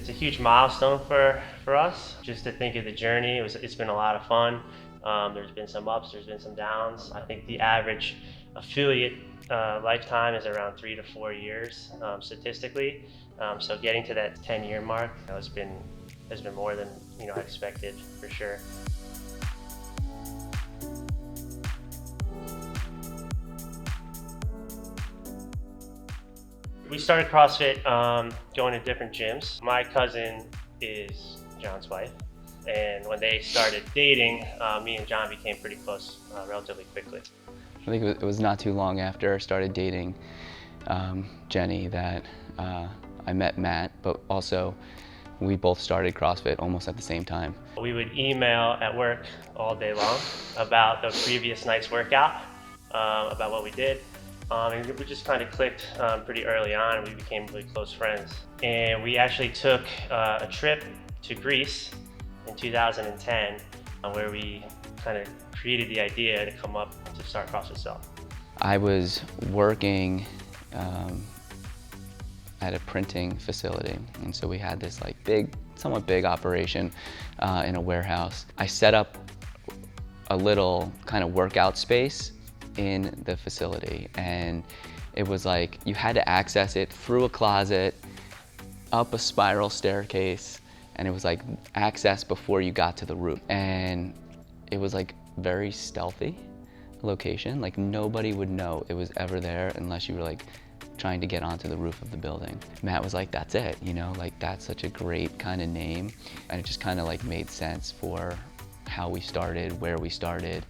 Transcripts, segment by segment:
It's a huge milestone for us. Just to think of the journey, it's been a lot of fun. There's been some ups, there's been some downs. I think the average affiliate lifetime is around 3 to 4 years statistically. So getting to that 10-year mark has been more than I expected for sure. We started CrossFit going to different gyms. My cousin is John's wife, and when they started dating, me and John became pretty close relatively quickly. I think it was not too long after I started dating Jenny that I met Matt, but also we both started CrossFit almost at the same time. We would email at work all day long about the previous night's workout, about what we did. And we just kind of clicked pretty early on. We became really close friends. And we actually took a trip to Greece in 2010 where we kind of created the idea to come up to start CrossFit Stealth. I was working at a printing facility, and so we had this somewhat big operation in a warehouse. I set up a little kind of workout space in the facility, and it was like you had to access it through a closet, up a spiral staircase, and it was like access before you got to the roof. And it was like very stealthy location, like nobody would know it was ever there unless you were like trying to get onto the roof of the building. Matt was like, that's it, like that's such a great kind of name, and it just kind of like made sense for how we started, where we started,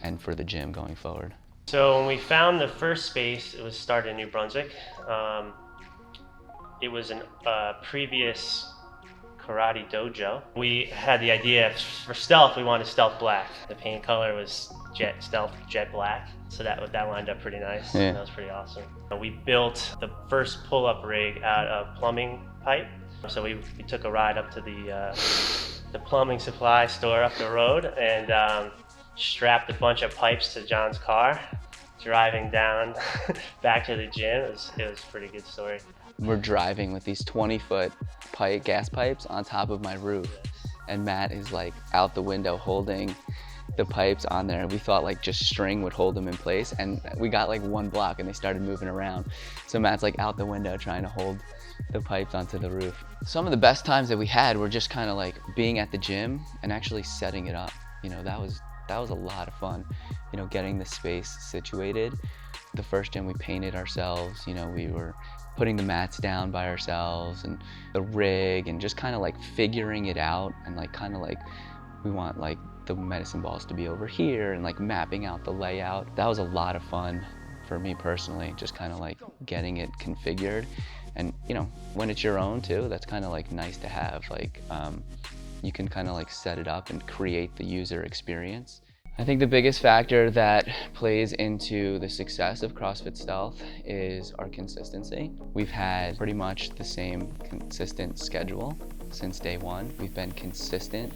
and for the gym going forward. So when we found the first space, it was started in New Brunswick. It was a previous karate dojo. We had the idea for Stealth, we wanted Stealth Black. The paint color was Stealth Jet Black, so that lined up pretty nice. Yeah. That was pretty awesome. We built the first pull-up rig out of plumbing pipe. So we took a ride up to the plumbing supply store up the road and strapped a bunch of pipes to John's car, driving down back to the gym. It was a pretty good story. We're driving with these 20-foot gas pipes on top of my roof, and Matt is like out the window holding the pipes on there. We thought like just string would hold them in place, and we got like one block and they started moving around. So Matt's like out the window trying to hold the pipes onto the roof. Some of the best times that we had were just kind of like being at the gym and actually setting it up. That was a lot of fun, getting the space situated. The first gym we painted ourselves, we were putting the mats down by ourselves and the rig, and just kind of like figuring it out, and like kind of like we want like the medicine balls to be over here, and like mapping out the layout. That was a lot of fun for me personally, just kind of like getting it configured. And when it's your own too, that's kind of like nice to have. Like you can kind of like set it up and create the user experience. I think the biggest factor that plays into the success of CrossFit Stealth is our consistency. We've had pretty much the same consistent schedule since day one. We've been consistent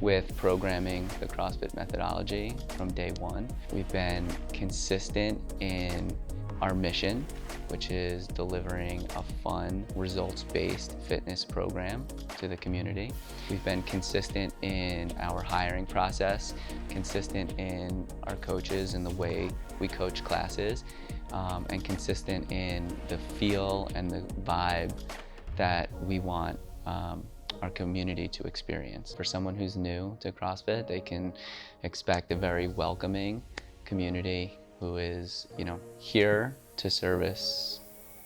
with programming the CrossFit methodology from day one. We've been consistent in our mission, which is delivering a fun, results-based fitness program to the community. We've been consistent in our hiring process, consistent in our coaches and the way we coach classes, and consistent in the feel and the vibe that we want our community to experience. For someone who's new to CrossFit, they can expect a very welcoming community who is, here to service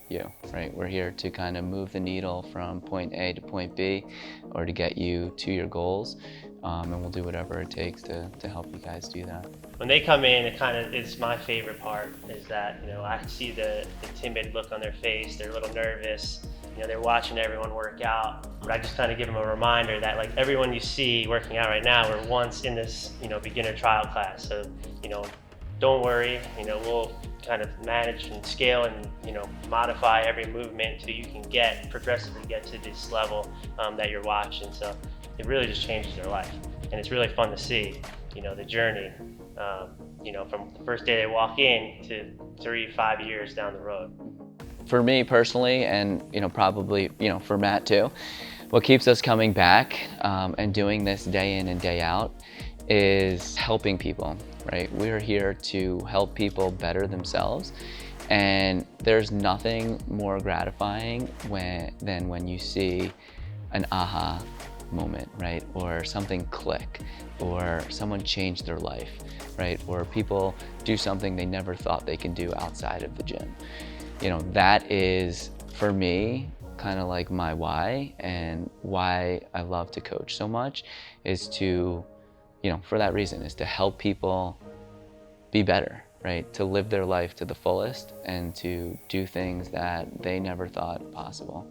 you, right? We're here to kind of move the needle from point A to point B, or to get you to your goals, and we'll do whatever it takes to help you guys do that. When they come in, it's my favorite part, is that, I see the timid look on their face, they're a little nervous, they're watching everyone work out. But I just kind of give them a reminder that like everyone you see working out right now were once in this, beginner trial class. So, don't worry, we'll kind of manage and scale and, modify every movement until you can progressively get to this level that you're watching. So it really just changes their life. And it's really fun to see, the journey, from the first day they walk in to 3-5 years down the road. For me personally, and probably for Matt too, what keeps us coming back and doing this day in and day out is helping people, right? We're here to help people better themselves, and there's nothing more gratifying than when you see an aha moment, right? Or something click, or someone change their life, right? Or people do something they never thought they can do outside of the gym. That is, for me, kind of like my why, and why I love to coach so much is to, for that reason, is to help people be better, right? To live their life to the fullest and to do things that they never thought possible.